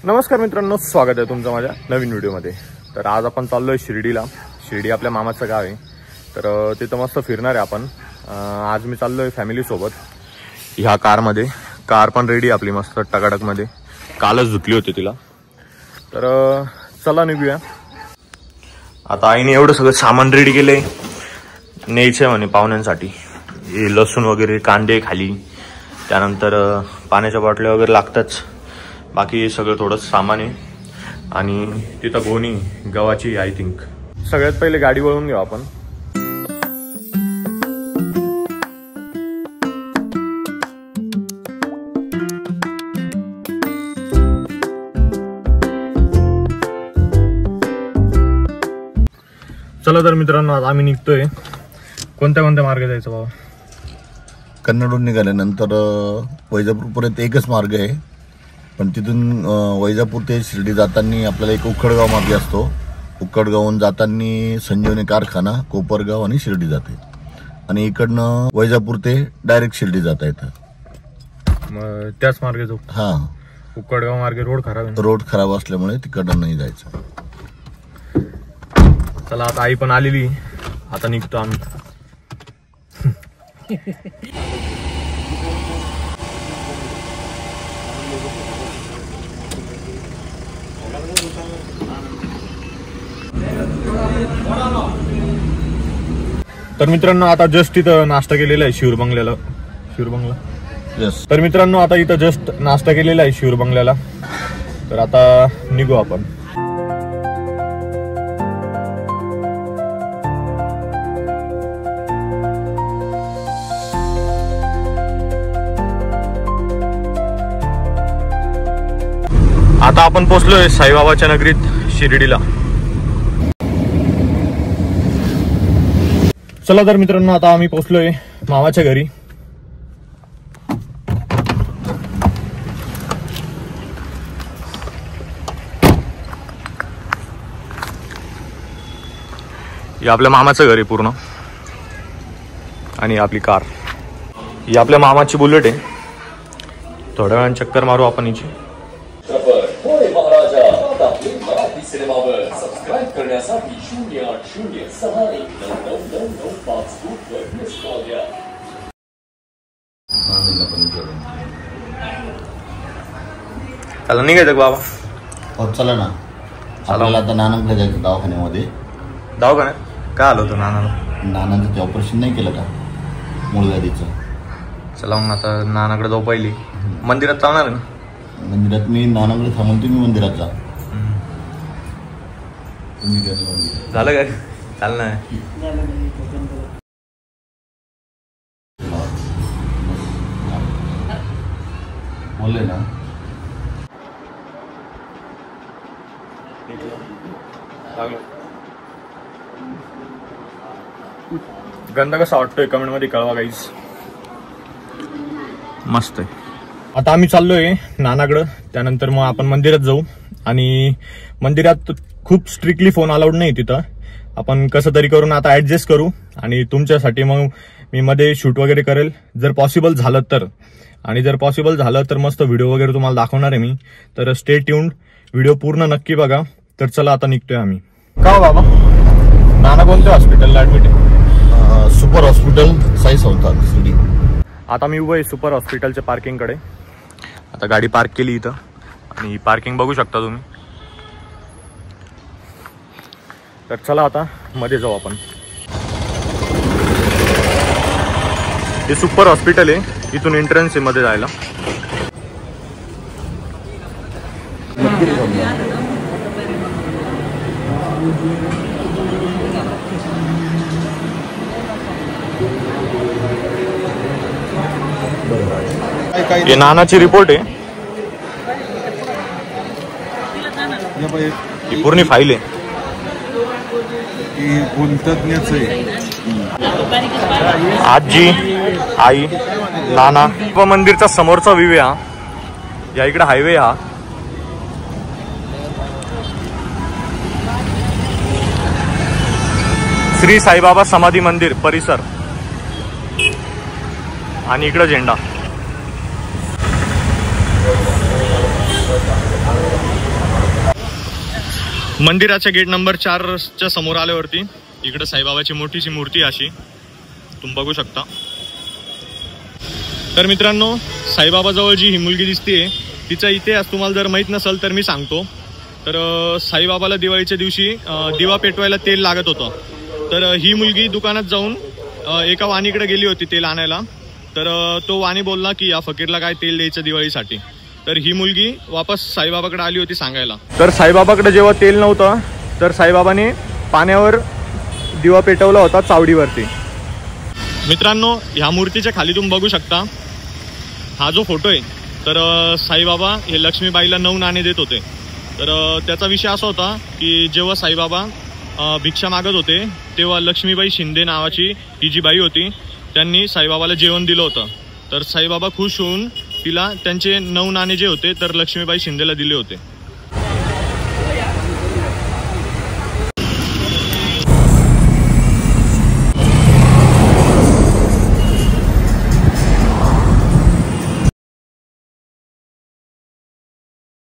नमस्कार मित्रांनो, स्वागत आहे तुमचं माझ्या नवीन व्हिडिओमध्ये। तर आज आपण चाललोय शिर्डीला। शिर्डी आपल्या मामाचं गाव आहे, तर तिथं मस्त फिरणार आहे आपण। आज मी चाललोय फॅमिली सोबत ह्या कारमध्ये। कार पण रेडी आपली मस्त टकाटकमध्ये, कालच धुतली होती तिला। तर चला निघूया। आता आईने एवढं सगळं सामान रेडी केलंय, न्यायचं म्हणे पाहुण्यांसाठी। हे लसूण वगैरे, कांदे खाली, त्यानंतर पाण्याच्या बाटल्या वगैरे लागताच। बाकी सगळं थोडं सामान आहे आणि तिथं गोणी गव्हाची आय थिंक। सगळ्यात पहिले गाडी वळवून घेऊ आपण। चला तर मित्रांनो, आज आम्ही निघतोय। कोणत्या कोणत्या मार्ग जायचं बाबा? कन्नडहून निघाल्यानंतर वैजापूरपर्यंत एकच मार्ग आहे, पण तिथून वैजापूर ते शिर्डी जाताना आपल्याला एक उक्कडगाव मार्ग असतो। उक्कडगावहून जाताना संजीवनी कारखाना, कोपरगाव आणि शिर्डी जाते, आणि इकडनं वैजापूर ते डायरेक्ट शिर्डी जाता येतं। मग त्याच मार्गे जाऊ? हा, उक्कडगाव मार्गे रोड खराब आहे। रोड खराब असल्यामुळे तिकडनं नाही जायचं। चला, आता आई पण आलेली, आता निघतो आम्ही। तर मित्रांनो, आता जस्ट इथं नाश्ता केलेला आहे शिवरबंगल्याला। यस। तर मित्रांनो, आता इथं जस्ट नाश्ता केलेला आहे शिवरबंगल्याला। तर आता निघू आपण। आता आपण पोहोचलोय साईबाबाच्या नगरीत शिर्डीला। चला तर मित्रांनो, आता आम्ही पोहोचलोय मामाच्या घरी। हे आपल्या मामाचं घर आहे पूर्ण, आणि आपली कार ही आपल्या मामाची बुलेट आहे। थोड्या वेळाने चक्कर मारू आपण हिची। सबस्क्राइब करण्यासाठी 0806199995 वर मिस कॉल द्या। चला निघायचं बाबा? हो चला ना, आपल्याला आता नानांकडे जायचं दवाखान्यामध्ये। दवाखान्यात काय आलं होतं नानाला? नानांचं ते ऑपरेशन नाही केलं का मूळव्याधीचं? चला मग आता नानाकडे जाऊ। पहिली मंदिरात चालणार आहे ना? मंदिरात मी नानांकडे थांबून तुम्ही मंदिरात जा। झालं काय? चाल ना। बोलले ना? गंध कसा वाटतोय कमेंट मध्ये कळवा गाईस। मस्त आहे। आता आम्ही चाललोय नानाकडं, त्यानंतर मग आपण मंदिरात जाऊ। आणि मंदिरात खूप स्ट्रिक्टली फोन अलाउड नाही तिथं। आपण कसं तरी करून आता ऍडजस्ट करू, आणि तुमच्यासाठी मग मी मध्ये शूट वगैरे करेल जर पॉसिबल झालं तर। आणि जर पॉसिबल झालं तर मस्त व्हिडिओ वगैरे तुम्हाला दाखवणार आहे मी। तर स्टे ट्यून्ड, व्हिडिओ पूर्ण नक्की बघा। तर चला आता निघतोय आम्ही। का बाबा, नाना कोणत्या हॉस्पिटलला ऍडमिट आहे? सुपर हॉस्पिटल साई संस्था शिर्डी। आता मी उभं आहे सुपर हॉस्पिटलच्या पार्किंगकडे। आता गाडी पार्क केली इथं, आणि ही पार्किंग बघू शकता तुम्ही। तर चला आता मध्ये जाऊ आपण। हे सुपर हॉस्पिटल आहे, इथून एंट्रन्स आहे मध्ये जायला। हे नानाची रिपोर्ट आहे, ही पूर्ण फाईल आहे। आजी, आई, नाना व मंदिरचा समोरचा व्ह्यू हा। या इकडे हायवे हा। श्री साईबाबा समाधी मंदिर परिसर, आणि इकडे झेंडा। मंदिराच्या गेट नंबर 4च्या समोर आल्यावरती इकडे साईबाबाची मोठीशी मूर्ती अशी तुम्ही बघू शकता. तर मित्रांनो, साईबाबाजवळ जी ही मुलगी दिसते तिचा इतिहास तुम्हाला जर माहीत नसेल तर मी सांगतो. तर साईबाबाला दिवाळीच्या दिवशी दिवा पेटवायला तेल लागत होतं. तर ही मुलगी दुकानात जाऊन एका वाणीकडे गेली होती तेल आणायला. तर तो वाणी बोलला की या फकीरला काय तेल द्यायचं दिवाळीसाठी. तर ही मुलगी वापस साईबाबाकडे आली होती सांगायला. तर साईबाबाकडे जेव्हा तेल नव्हतं तर साईबाबाने पाण्यावर दिवा पेटवला होता चावडीवरती. मित्रांनो, ह्या मूर्तीच्या खाली तुम्ही बघू शकता हा जो फोटो आहे तर साईबाबा हे लक्ष्मीबाईला 9 नाणे देत होते. तर त्याचा विषय असा होता की जेव्हा साईबाबा भिक्षा मागत होते तेव्हा लक्ष्मीबाई शिंदे नावाची ही जी बाई होती त्यांनी साईबाबाला जेवण दिलं होतं. तर साईबाबा खुश होऊन तिला त्यांचे 9 नाणे जे होते तर लक्ष्मीबाई शिंदेला दिले होते.